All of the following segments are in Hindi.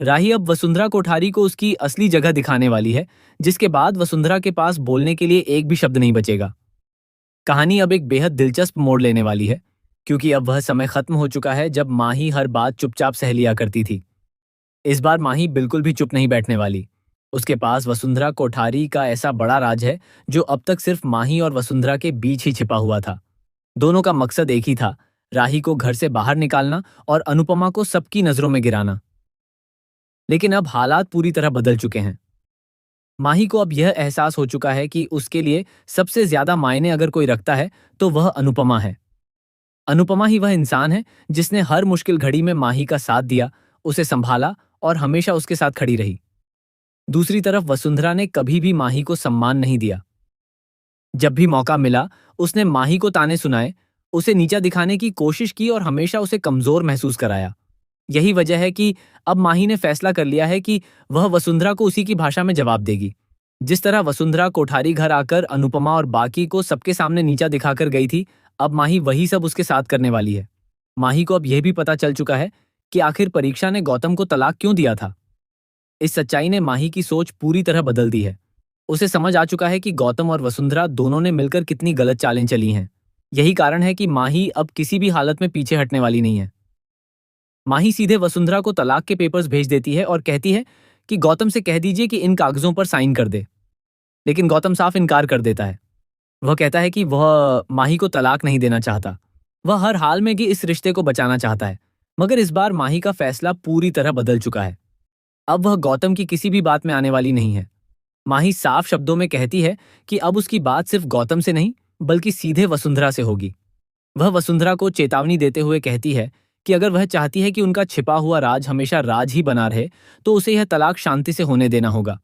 राही अब वसुंधरा कोठारी को उसकी असली जगह दिखाने वाली है, जिसके बाद वसुंधरा के पास बोलने के लिए एक भी शब्द नहीं बचेगा। कहानी अब एक बेहद दिलचस्प मोड़ लेने वाली है, क्योंकि अब वह समय खत्म हो चुका है जब माही हर बात चुपचाप सह लिया करती थी। इस बार माही बिल्कुल भी चुप नहीं बैठने वाली। उसके पास वसुंधरा कोठारी का ऐसा बड़ा राज है जो अब तक सिर्फ माही और वसुंधरा के बीच ही छिपा हुआ था। दोनों का मकसद एक ही था, राही को घर से बाहर निकालना और अनुपमा को सबकी नजरों में गिराना। लेकिन अब हालात पूरी तरह बदल चुके हैं। माही को अब यह एहसास हो चुका है कि उसके लिए सबसे ज्यादा मायने अगर कोई रखता है तो वह अनुपमा है। अनुपमा ही वह इंसान है जिसने हर मुश्किल घड़ी में माही का साथ दिया, उसे संभाला और हमेशा उसके साथ खड़ी रही। दूसरी तरफ वसुंधरा ने कभी भी माही को सम्मान नहीं दिया। जब भी मौका मिला उसने माही को ताने सुनाए, उसे नीचा दिखाने की कोशिश की और हमेशा उसे कमजोर महसूस कराया। यही वजह है कि अब माही ने फैसला कर लिया है कि वह वसुंधरा को उसी की भाषा में जवाब देगी। जिस तरह वसुंधरा कोठारी घर आकर अनुपमा और बाकी को सबके सामने नीचा दिखाकर गई थी, अब माही वही सब उसके साथ करने वाली है। माही को अब यह भी पता चल चुका है कि आखिर परीक्षा ने गौतम को तलाक क्यों दिया था। इस सच्चाई ने माही की सोच पूरी तरह बदल दी है। उसे समझ आ चुका है कि गौतम और वसुंधरा दोनों ने मिलकर कितनी गलत चालें चली हैं। यही कारण है कि माही अब किसी भी हालत में पीछे हटने वाली नहीं है। माही सीधे वसुंधरा को तलाक के पेपर्स भेज देती है और कहती है कि गौतम से कह दीजिए कि इन कागजों पर साइन कर दे। लेकिन गौतम साफ इनकार कर देता है। वह कहता है कि वह माही को तलाक नहीं देना चाहता। वह हर हाल में कि इस रिश्ते को बचाना चाहता है। मगर इस बार माही का फैसला पूरी तरह बदल चुका है। अब वह गौतम की किसी भी बात में आने वाली नहीं है। माही साफ शब्दों में कहती है कि अब उसकी बात सिर्फ गौतम से नहीं बल्कि सीधे वसुंधरा से होगी। वह वसुंधरा को चेतावनी देते हुए कहती है कि अगर वह चाहती है कि उनका छिपा हुआ राज हमेशा राज ही बना रहे तो उसे यह तलाक शांति से होने देना होगा।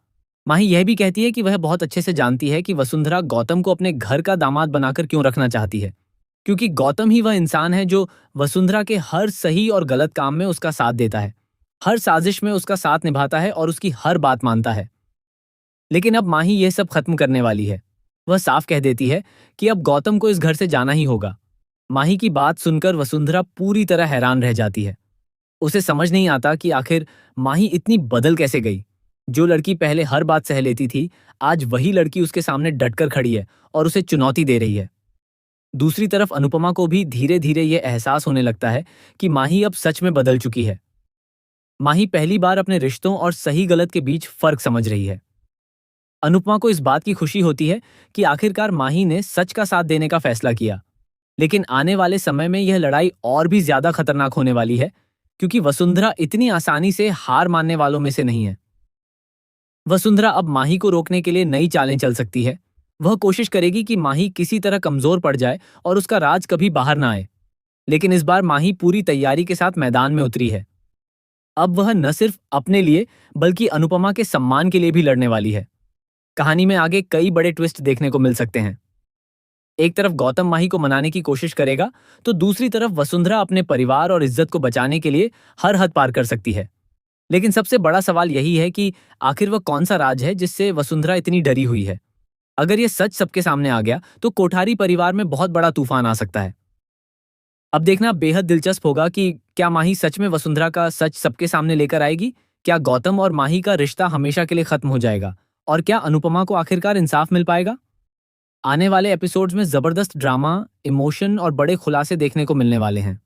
माही यह भी कहती है कि वह बहुत अच्छे से जानती है कि वसुंधरा गौतम को अपने घर का दामाद बनाकर क्यों रखना चाहती है, क्योंकि गौतम ही वह इंसान है जो वसुंधरा के हर सही और गलत काम में उसका साथ देता है, हर साजिश में उसका साथ निभाता है और उसकी हर बात मानता है। लेकिन अब माही यह सब खत्म करने वाली है। वह साफ कह देती है कि अब गौतम को इस घर से जाना ही होगा। माही की बात सुनकर वसुंधरा पूरी तरह हैरान रह जाती है। उसे समझ नहीं आता कि आखिर माही इतनी बदल कैसे गई। जो लड़की पहले हर बात सह लेती थी, आज वही लड़की उसके सामने डटकर खड़ी है और उसे चुनौती दे रही है। दूसरी तरफ अनुपमा को भी धीरे धीरे यह एहसास होने लगता है कि माही अब सच में बदल चुकी है। माही पहली बार अपने रिश्तों और सही गलत के बीच फर्क समझ रही है। अनुपमा को इस बात की खुशी होती है कि आखिरकार माही ने सच का साथ देने का फैसला किया। लेकिन आने वाले समय में यह लड़ाई और भी ज्यादा खतरनाक होने वाली है, क्योंकि वसुंधरा इतनी आसानी से हार मानने वालों में से नहीं है। वसुंधरा अब माही को रोकने के लिए नई चालें चल सकती है। वह कोशिश करेगी कि माही किसी तरह कमजोर पड़ जाए और उसका राज कभी बाहर ना आए। लेकिन इस बार माही पूरी तैयारी के साथ मैदान में उतरी है। अब वह न सिर्फ अपने लिए बल्कि अनुपमा के सम्मान के लिए भी लड़ने वाली है। कहानी में आगे कई बड़े ट्विस्ट देखने को मिल सकते हैं। एक तरफ गौतम माही को मनाने की कोशिश करेगा तो दूसरी तरफ वसुंधरा अपने परिवार और इज्जत को बचाने के लिए हर हद पार कर सकती है। लेकिन सबसे बड़ा सवाल यही है कि आखिर वह कौन सा राज है जिससे वसुंधरा इतनी डरी हुई है। अगर यह सच सबके सामने आ गया तो कोठारी परिवार में बहुत बड़ा तूफान आ सकता है। अब देखना बेहद दिलचस्प होगा कि क्या माही सच में वसुंधरा का सच सबके सामने लेकर आएगी। क्या गौतम और माही का रिश्ता हमेशा के लिए खत्म हो जाएगा और क्या अनुपमा को आखिरकार इंसाफ मिल पाएगा। आने वाले एपिसोड्स में जबरदस्त ड्रामा, इमोशन और बड़े खुलासे देखने को मिलने वाले हैं।